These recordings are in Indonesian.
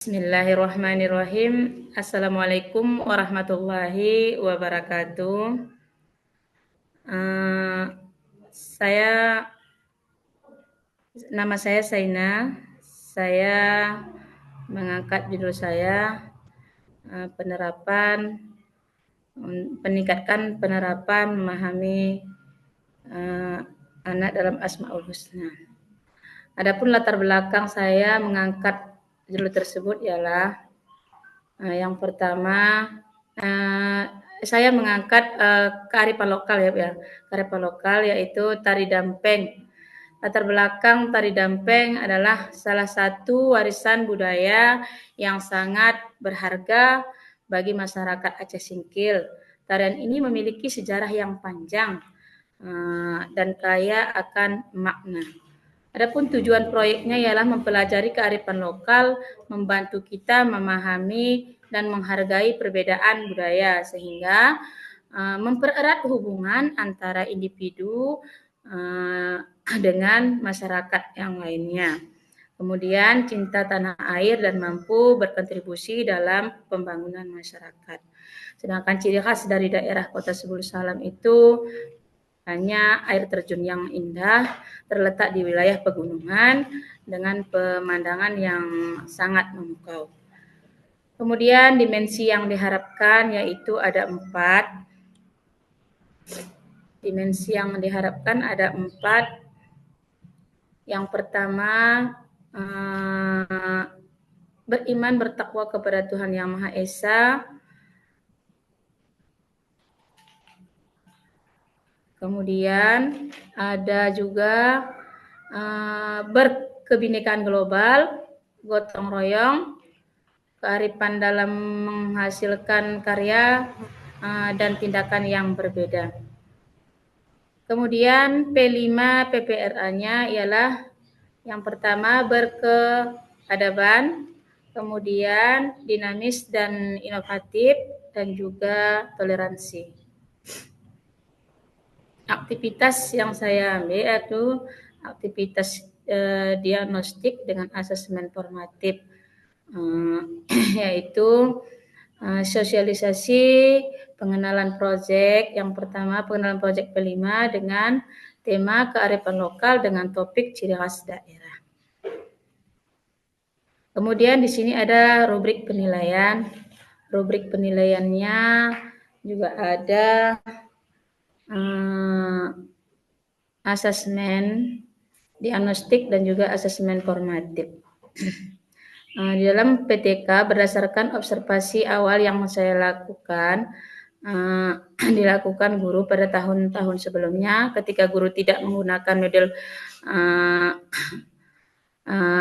Bismillahirrahmanirrahim. Assalamualaikum warahmatullahi wabarakatuh. Nama saya Saina. Saya mengangkat judul saya peningkatkan penerapan memahami anak dalam Asmaul Husna. Adapun latar belakang saya mengangkat judul tersebut ialah yang pertama saya mengangkat kearifan lokal ya, kearifan lokal yaitu tari dampeng. Latar belakang tari dampeng adalah salah satu warisan budaya yang sangat berharga bagi masyarakat Aceh Singkil. Tarian ini memiliki sejarah yang panjang dan kaya akan makna. Adapun tujuan proyeknya ialah mempelajari kearifan lokal, membantu kita memahami dan menghargai perbedaan budaya sehingga mempererat hubungan antara individu dengan masyarakat yang lainnya. Kemudian cinta tanah air dan mampu berkontribusi dalam pembangunan masyarakat. Sedangkan ciri khas dari daerah Kota Sebul Salam itu hanya air terjun yang indah, terletak di wilayah pegunungan dengan pemandangan yang sangat memukau. Kemudian dimensi yang diharapkan yaitu ada 4. Dimensi yang diharapkan ada 4. Yang pertama, beriman bertakwa kepada Tuhan Yang Maha Esa. Kemudian ada juga berkebinekaan global, gotong royong, kearifan dalam menghasilkan karya dan tindakan yang berbeda. Kemudian P5 PPRA-nya ialah yang pertama berkeadaban, kemudian dinamis dan inovatif, dan juga toleransi. Aktivitas yang saya ambil yaitu aktivitas diagnostik dengan asesmen formatif, yaitu sosialisasi pengenalan proyek. Yang pertama pengenalan proyek P5 dengan tema kearifan lokal dengan topik ciri khas daerah. Kemudian di sini ada rubrik penilaian. Rubrik penilaiannya juga ada asesmen diagnostik dan juga asesmen formatif. Di dalam PTK berdasarkan observasi awal yang saya lakukan, dilakukan guru pada tahun-tahun sebelumnya ketika guru tidak menggunakan model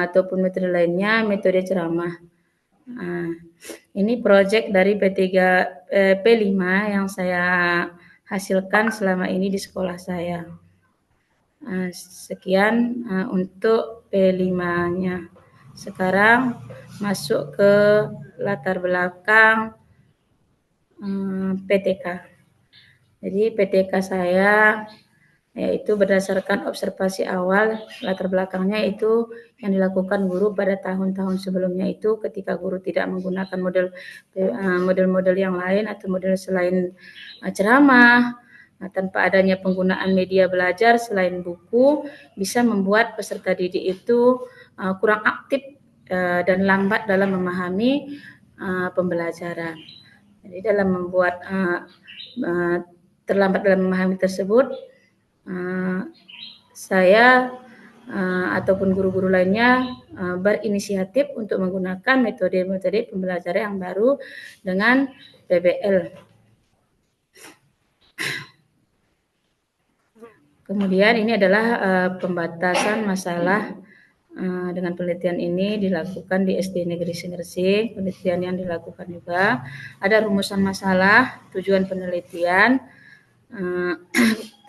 ataupun metode lainnya, metode ceramah. Ini proyek dari P5 yang saya hasilkan selama ini di sekolah saya. Sekian untuk P5-nya. Sekarang masuk ke latar belakang PTK. Jadi PTK saya yaitu berdasarkan observasi awal, latar belakangnya itu yang dilakukan guru pada tahun-tahun sebelumnya itu ketika guru tidak menggunakan model-model yang lain atau model selain ceramah, tanpa adanya penggunaan media belajar selain buku, bisa membuat peserta didik itu kurang aktif dan lambat dalam memahami pembelajaran. Jadi dalam membuat terlambat dalam memahami tersebut, saya ataupun guru-guru lainnya berinisiatif untuk menggunakan metode-metode pembelajaran yang baru dengan PBL. Kemudian ini adalah pembatasan masalah dengan penelitian ini dilakukan di SD Negeri Singersing. Penelitian yang dilakukan juga ada rumusan masalah, tujuan penelitian.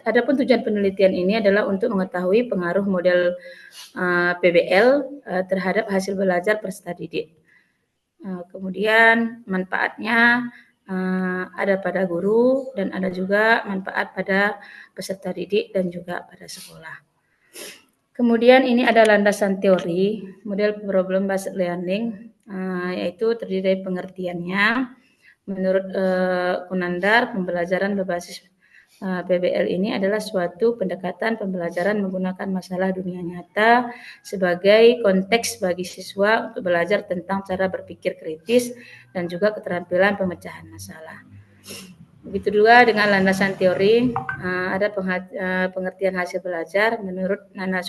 Adapun tujuan penelitian ini adalah untuk mengetahui pengaruh model PBL terhadap hasil belajar peserta didik. Kemudian manfaatnya ada pada guru dan ada juga manfaat pada peserta didik dan juga pada sekolah. Kemudian ini ada landasan teori, model problem based learning. yaitu terdiri dari pengertiannya. Menurut Kunandar, pembelajaran berbasis PBL ini adalah suatu pendekatan pembelajaran menggunakan masalah dunia nyata sebagai konteks bagi siswa untuk belajar tentang cara berpikir kritis dan juga keterampilan pemecahan masalah. Begitu juga dengan landasan teori, ada pengertian hasil belajar. Menurut Nana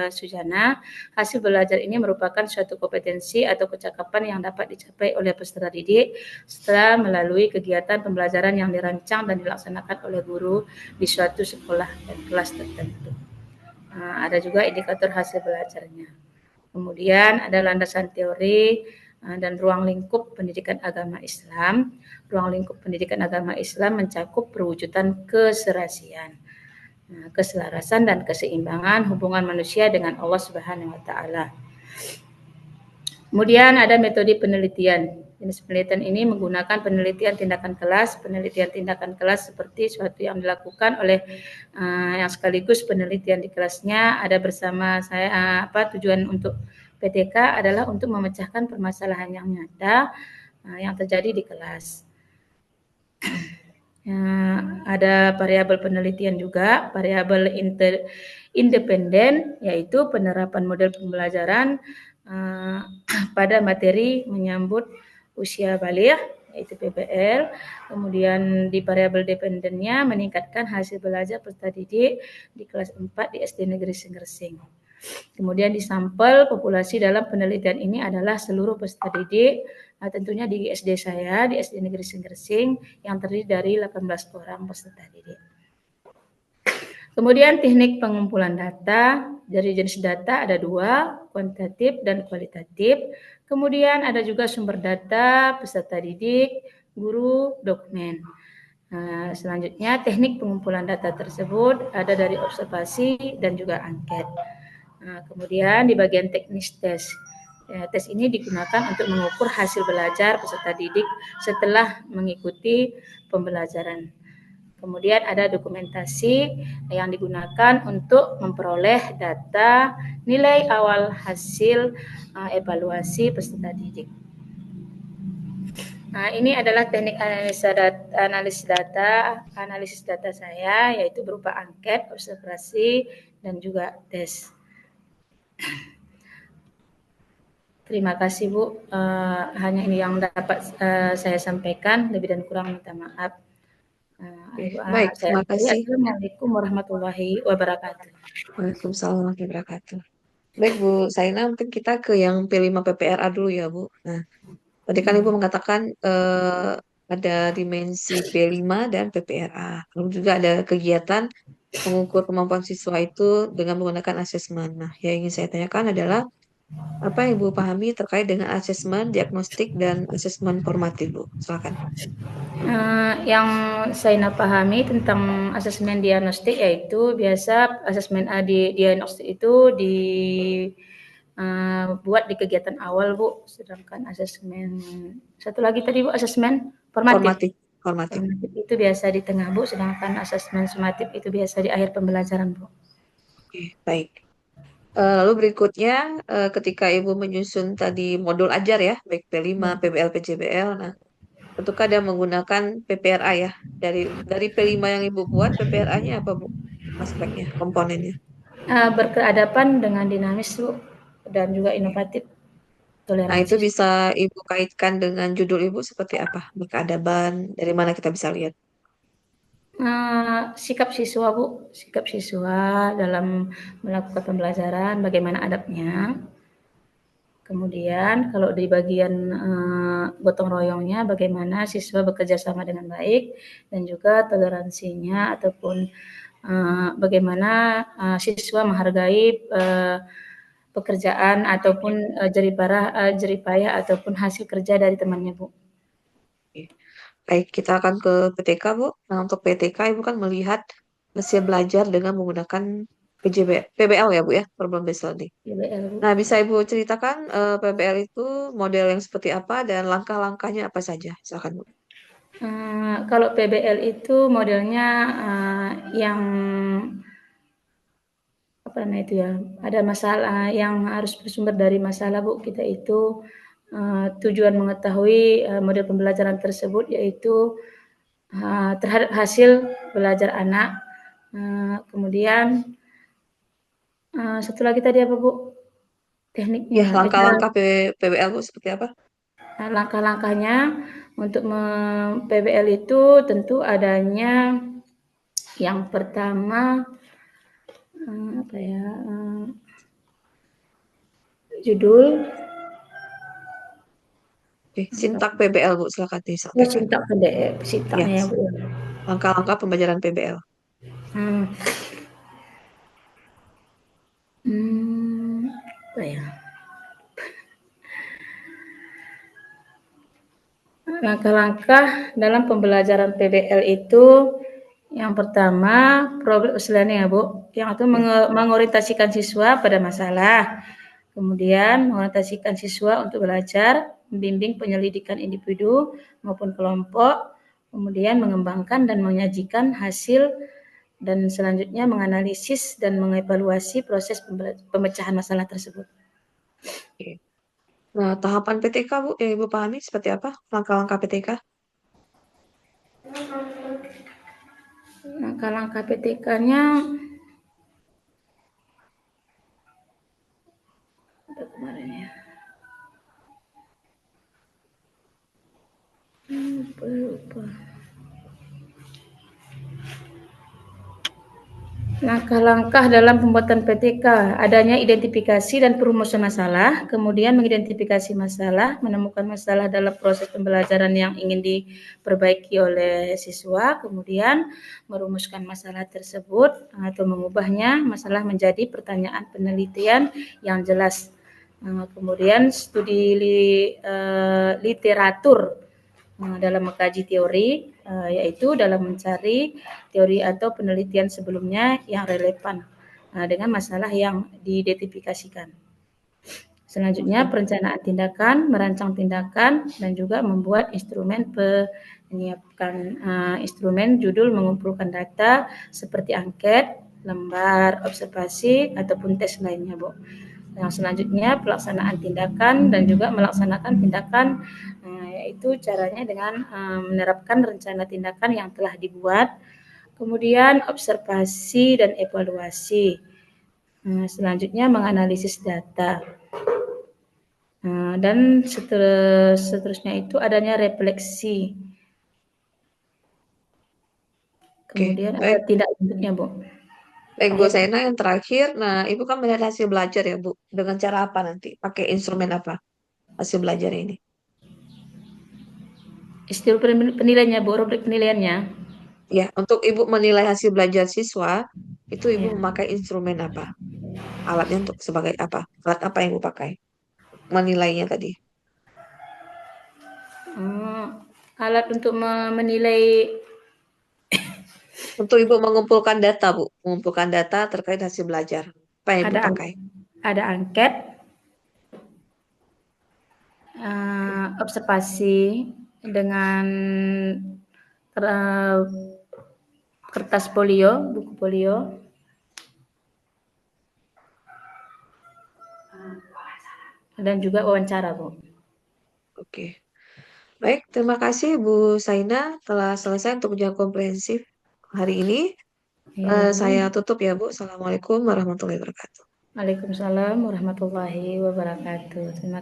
Sujana, hasil belajar ini merupakan suatu kompetensi atau kecakapan yang dapat dicapai oleh peserta didik setelah melalui kegiatan pembelajaran yang dirancang dan dilaksanakan oleh guru di suatu sekolah dan kelas tertentu. Ada juga indikator hasil belajarnya. Kemudian ada landasan teori dan ruang lingkup pendidikan agama Islam. Ruang lingkup pendidikan agama Islam mencakup perwujudan keserasian, keselarasan dan keseimbangan hubungan manusia dengan Allah Subhanahu wa taala. Kemudian ada metode penelitian. Jenis penelitian ini menggunakan penelitian tindakan kelas. Penelitian tindakan kelas seperti suatu yang dilakukan oleh yang sekaligus penelitian di kelasnya. Ada bersama saya tujuan untuk PTK adalah untuk memecahkan permasalahan yang nyata yang terjadi di kelas. Ada variabel penelitian juga, variabel independen, yaitu penerapan model pembelajaran pada materi menyambut usia baligh, yaitu PBL. Kemudian di variabel dependennya meningkatkan hasil belajar peserta didik di kelas 4 di SD Negeri Singgersing. Kemudian di sampel populasi dalam penelitian ini adalah seluruh peserta didik, tentunya di SD saya, di SD Negeri Singgersing, yang terdiri dari 18 orang peserta didik. Kemudian teknik pengumpulan data. Dari jenis data ada 2, kuantitatif dan kualitatif. Kemudian ada juga sumber data, peserta didik, guru, dokumen. Selanjutnya teknik pengumpulan data tersebut ada dari observasi dan juga angket. Kemudian di bagian teknis tes. Tes ini digunakan untuk mengukur hasil belajar peserta didik setelah mengikuti pembelajaran. Kemudian ada dokumentasi yang digunakan untuk memperoleh data nilai awal hasil evaluasi peserta didik. Ini adalah teknik analisis data saya, yaitu berupa angket, observasi, dan juga tes. Terima kasih Bu, hanya ini yang dapat saya sampaikan, lebih dan kurang minta maaf. Baik, terima kasih. Assalamualaikum warahmatullahi wabarakatuh. Waalaikumsalam warahmatullahi wabarakatuh. Baik Bu Saina, mungkin kita ke yang P5 PPRA dulu ya Bu. Nah, tadi kan Ibu mengatakan ada dimensi P5 dan PPRA. Lalu juga ada kegiatan mengukur kemampuan siswa itu dengan menggunakan asesmen. Nah, yang ingin saya tanyakan adalah apa yang Ibu pahami terkait dengan asesmen, diagnostik, dan asesmen formatif Bu? Silakan. Yang saya pahami tentang asesmen diagnostik yaitu biasa asesmen diagnostik itu dibuat di kegiatan awal Bu, sedangkan asesmen satu lagi tadi Bu, asesmen formatif. Formatif itu biasa di tengah Bu, sedangkan asesmen sumatif itu biasa di akhir pembelajaran Bu. Oke, baik. Lalu berikutnya ketika Ibu menyusun tadi modul ajar ya, baik P5, PBL, PJBL, nah tentukah dia menggunakan PPRA ya? Dari P5 yang Ibu buat, PPRA-nya apa Bu? Aspeknya, komponennya. Berkeadapan dengan dinamis Bu, dan juga inovatif. Nah, itu Toleransi. bisa Ibu kaitkan dengan judul Ibu seperti apa? Berkeadaban, dari mana kita bisa lihat? Sikap siswa Bu, sikap siswa dalam melakukan pembelajaran, bagaimana adabnya. Kemudian kalau di bagian gotong royongnya, bagaimana siswa bekerja sama dengan baik, dan juga toleransinya ataupun bagaimana siswa menghargai pekerjaan ataupun jeripayah ataupun hasil kerja dari temannya Bu. Oke. Baik, kita akan ke PTK Bu. Nah, untuk PTK Ibu kan melihat hasil belajar dengan menggunakan PBL ya Bu ya, problem based learning. PBL Bu. Nah, bisa Ibu ceritakan PBL itu model yang seperti apa dan langkah-langkahnya apa saja? Silakan Bu. Kalau PBL itu modelnya yang apa namanya itu ya, ada masalah yang harus bersumber dari masalah Bu. Kita itu tujuan mengetahui model pembelajaran tersebut yaitu terhadap hasil belajar anak. Kemudian satu lagi tadi apa Bu? Ya, Tekniknya, langkah-langkah PBL Bu seperti apa? langkah-langkahnya untuk PBL itu tentu adanya yang pertama apa ya judul Oke, sintak PBL Bu, silakan ya disampaikan. sintak PDF Ya, sintaknya ya Bu. langkah-langkah pembelajaran PBL. Hmm, apa ya? Langkah-langkah dalam pembelajaran PBL itu yang pertama problem selain ya Bu, yang itu Ya. mengorientasikan siswa pada masalah, kemudian mengorientasikan siswa untuk belajar, membimbing penyelidikan individu maupun kelompok, kemudian mengembangkan dan menyajikan hasil dan selanjutnya menganalisis dan mengevaluasi proses pemecahan masalah tersebut. Oke. Nah, tahapan PTK Bu, yang Ibu pahami seperti apa? Langkah-langkah PTK? Langkah-langkah PTK-nya kemarin ya. Lupa. Langkah-langkah dalam pembuatan PTK, adanya identifikasi dan perumusan masalah, kemudian mengidentifikasi masalah, menemukan masalah dalam proses pembelajaran yang ingin diperbaiki oleh siswa, kemudian merumuskan masalah tersebut atau mengubahnya masalah menjadi pertanyaan penelitian yang jelas. Kemudian studi literatur dalam mengkaji teori, yaitu dalam mencari teori atau penelitian sebelumnya yang relevan dengan masalah yang diidentifikasikan. Selanjutnya Oke. perencanaan tindakan, merancang tindakan, dan juga membuat instrumen menyiapkan instrumen judul mengumpulkan data seperti angket, lembar observasi, ataupun tes lainnya, Bu. Yang selanjutnya pelaksanaan tindakan dan juga melaksanakan tindakan yaitu caranya dengan menerapkan rencana tindakan yang telah dibuat, kemudian observasi dan evaluasi. Selanjutnya menganalisis data. Dan seterusnya itu adanya refleksi. Oke, Kemudian ada baik. tindak lanjutnya, Bu. Baik, Bu Akhir Saina yang terakhir. Nah, Ibu kan melihat hasil belajar ya, Bu. Dengan cara apa nanti? Pakai instrumen apa hasil belajar ini? istilah penilaiannya, Bu, rubrik penilaiannya. Ya, untuk Ibu menilai hasil belajar siswa, itu Ibu Ya. memakai instrumen apa? Alatnya untuk sebagai apa? Alat apa yang Ibu pakai? Menilainya tadi. Alat untuk menilai Untuk Ibu mengumpulkan data, Bu. Mengumpulkan data terkait hasil belajar. Apa yang Ibu ada pakai? ada angket, Oke. observasi dengan eh, kertas folio, buku folio, dan juga wawancara, Bu. Oke. Baik, terima kasih Bu Saina telah selesai untuk ujian komprehensif hari ini. Ya, Saya tutup ya Bu. Assalamualaikum warahmatullahi wabarakatuh. Waalaikumsalam warahmatullahi wabarakatuh. Terima kasih.